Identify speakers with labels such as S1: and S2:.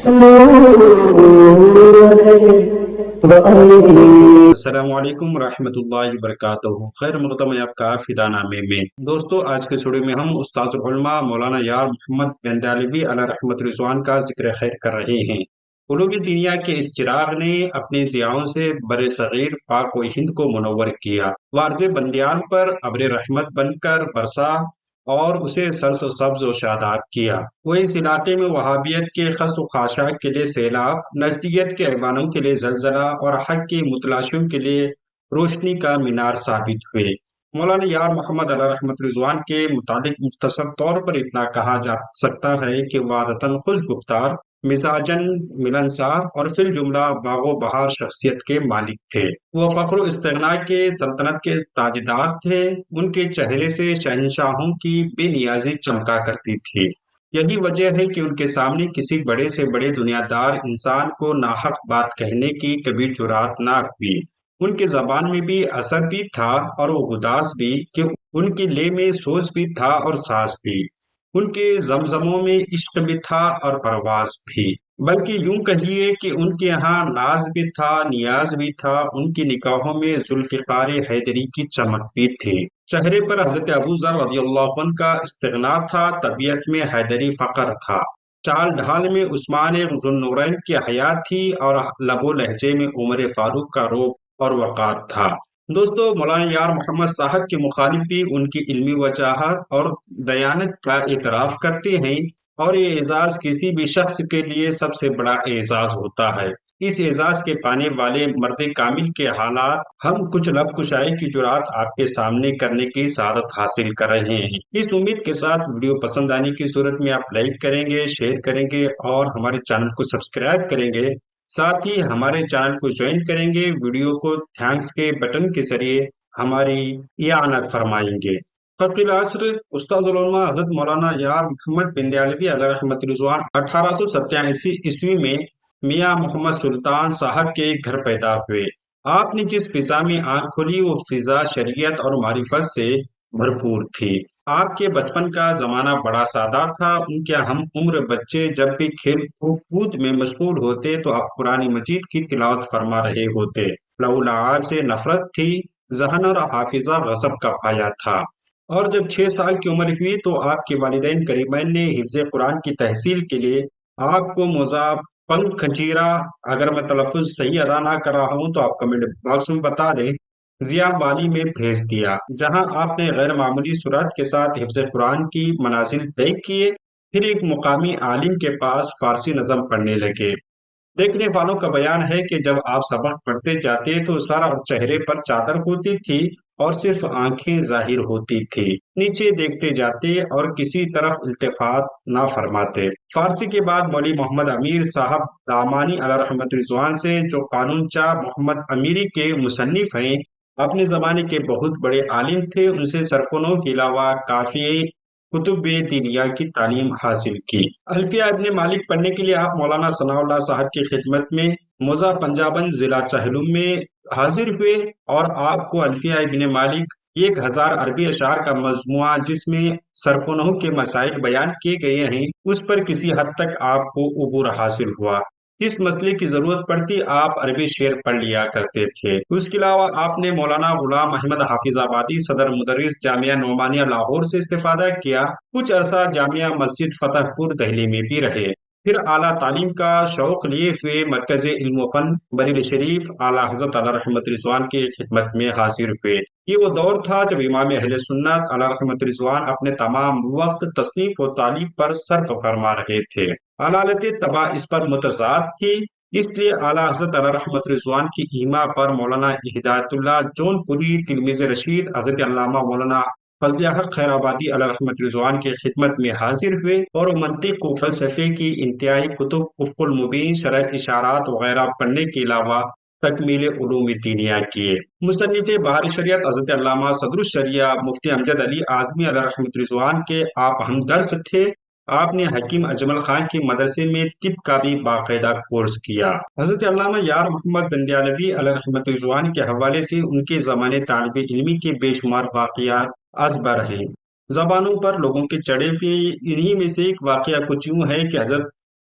S1: السلام علیکم ورحمۃ اللہ وبرکاتہ۔ خیر مقدم ہے آپ کا فدا نامے میں۔ دوستو، آج کے سٹوڈیو میں ہم استاد العلماء مولانا یار محمد بندیالوی علیہ رحمت رضوان کا ذکر خیر کر رہے ہیں۔ علوم دنیا کے اس چراغ نے اپنے ضیاؤں سے بر صغیر پاک و ہند کو منور کیا۔ وارض بندیال پر ابر رحمت بن کر برسا اور اسے سرس و سبز و شاداب کیا۔ وہ اس علاقے میں وہابیت کے خس و خاشاک کے لیے سیلاب، نجدیت کے ایوانوں کے لیے زلزلہ اور حق کی متلاشیوں کے لیے روشنی کا مینار ثابت ہوئے۔ مولانا یار محمد علیہ رحمت رضوان کے متعلق مختصر طور پر اتنا کہا جا سکتا ہے کہ وہ عادتاً خوش گفتار، مزاجاً ملنسار اور فی الجملہ باغ و بہار شخصیت کے مالک تھے۔ وہ فخر و استغنا کے سلطنت کے تاجدار تھے۔ ان کے چہرے سے شہنشاہوں کی بے نیازی چمکا کرتی تھی۔ یہی وجہ ہے کہ ان کے سامنے کسی بڑے سے بڑے دنیا دار انسان کو ناحق بات کہنے کی کبھی جرات نہ ہوئی۔ ان کے زبان میں بھی اثر بھی تھا اور وہ گداز بھی، کہ ان کی لے میں سوز بھی تھا اور ساز بھی۔ ان کے زمزموں میں عشق بھی تھا اور پرواز بھی، بلکہ یوں کہیے کہ ان کے یہاں ناز بھی تھا، نیاز بھی تھا۔ ان کی نگاہوں میں ذوالفقار حیدری کی چمک بھی تھی۔ چہرے پر حضرت ابو ذر رضی اللہ عنہ کا استغنا تھا، طبیعت میں حیدری فقر تھا، چال ڈھال میں عثمان ذو النورین کی حیا تھی اور لب و لہجے میں عمر فاروق کا رعب اور وقار تھا۔ دوستو، مولانا یار محمد صاحب کے مخالف بھی ان کی علمی وجاہت اور دیانت کا اعتراف کرتے ہیں، اور یہ اعزاز کسی بھی شخص کے لیے سب سے بڑا اعزاز ہوتا ہے۔ اس اعزاز کے پانے والے مرد کامل کے حالات ہم کچھ لب کشائی کی جرات آپ کے سامنے کرنے کی سعادت حاصل کر رہے ہیں۔ اس امید کے ساتھ ویڈیو پسند آنے کی صورت میں آپ لائک کریں گے، شیئر کریں گے اور ہمارے چینل کو سبسکرائب کریں گے۔ ساتھ ہی ہمارے چینل کو جوائن کریں گے، ویڈیو کو تھینکس کے بٹن کے ذریعے ہماری اعانت فرمائیں گے۔ فقی العصر استاد العلماء حضرت مولانا یار محمد بندیالوی علیہ رحمت رضوان 1887 عیسوی میں میاں محمد سلطان صاحب کے گھر پیدا ہوئے۔ آپ نے جس فضا میں آنکھ کھولی وہ فضا شریعت اور معرفت سے بھرپور تھی۔ آپ کے بچپن کا زمانہ بڑا سادہ تھا۔ ان کے ہم عمر بچے جب بھی کھیل کود میں مشغول ہوتے تو آپ قرآن مجید کی تلاوت فرما رہے ہوتے۔ لہو و لعاب سے نفرت تھی، ذہن اور حافظہ غصب کا پایا تھا۔ اور جب 6 سال کی عمر ہوئی تو آپ کے والدین کریمین نے حفظ قرآن کی تحصیل کے لیے آپ کو مذاب پنگ کھنچیرا، اگر میں تلفظ صحیح ادا نہ کر رہا ہوں تو آپ کمنٹ باکس میں بتا دیں، ضیا والی میں بھیج دیا، جہاں آپ نے غیر معمولی سرعت کے ساتھ حفظ قرآن کی منازل طے کیے۔ پھر ایک مقامی عالم کے پاس فارسی نظم پڑھنے لگے۔ دیکھنے والوں کا بیان ہے کہ جب آپ سبق پڑھتے جاتے تو سر اور چہرے پر چادر ہوتی تھی اور صرف آنکھیں ظاہر ہوتی تھی، نیچے دیکھتے جاتے اور کسی طرف التفات نہ فرماتے۔ فارسی کے بعد مولوی محمد امیر صاحب دامانی علیہ رحمت رضوان سے، جو قانون چاہ محمد امیری کے مصنف ہیں، اپنے زمانے کے بہت بڑے عالم تھے، ان سے صرف و نحو کے علاوہ کافی کتب دینیا کی تعلیم حاصل کی۔ الفیہ ابن مالک پڑھنے کے لیے آپ مولانا ثناء اللہ صاحب کی خدمت میں موضع پنجابن ضلع چہلم میں حاضر ہوئے، اور آپ کو الفیہ ابن مالک 1000 عربی اشعار کا مجموعہ جس میں صرف و نحو کے مسائل بیان کیے گئے ہیں، اس پر کسی حد تک آپ کو عبور حاصل ہوا۔ اس مسئلے کی ضرورت پڑتی آپ عربی شعر پڑھ لیا کرتے تھے۔ اس کے علاوہ آپ نے مولانا غلام احمد حافظ آبادی صدر مدرس جامعہ نعمانیہ لاہور سے استفادہ کیا۔ کچھ عرصہ جامعہ مسجد فتح پور دہلی میں بھی رہے۔ پھر اعلیٰ تعلیم کا شوق لیے ہوئے مرکز علم و فن بریلی شریف اعلیٰ حضرت علیہ رحمت رضوان کی خدمت میں حاضر ہوئے۔ یہ وہ دور تھا جب امام اہل سنت علیہ رحمت رضوان اپنے تمام وقت تصنیف و تعلیم پر صرف فرما رہے تھے۔ علالت طبع اس پر متضاد تھی، اس لیے اعلیٰ حضرت علیہ رحمت رضوان کی ایما پر مولانا ہدایت اللہ جون پوری تلمیذ رشید حضرت علامہ مولانا فضل حق خیر آبادی علیہ رحمت رضوان کی خدمت میں حاضر ہوئے، اور منطق و فلسفے کی انتہائی کتب افق المبین، شرح اشارات وغیرہ پڑھنے کے علاوہ تکمیل علوم دینیا کیے۔ مصنف بہار شریعت حضرت علامہ صدر الشریعہ مفتی امجد علی اعظمی علیہ رحمت رضوان کے آپ ہمدرس تھے۔ آپ نے حکیم اجمل خان کے مدرسے میں طب کا بھی باقاعدہ کورس کیا۔ حضرت علامہ یار محمد بندیالوی علیہ رحمت رضوان کے حوالے سے ان کے زمانے طالب علمی کے بے شمار واقعات ازبر ہیں، زبانوں پر لوگوں کے چڑھے ہوئے۔ انہی میں سے ایک واقعہ کچھ یوں ہے کہ حضرت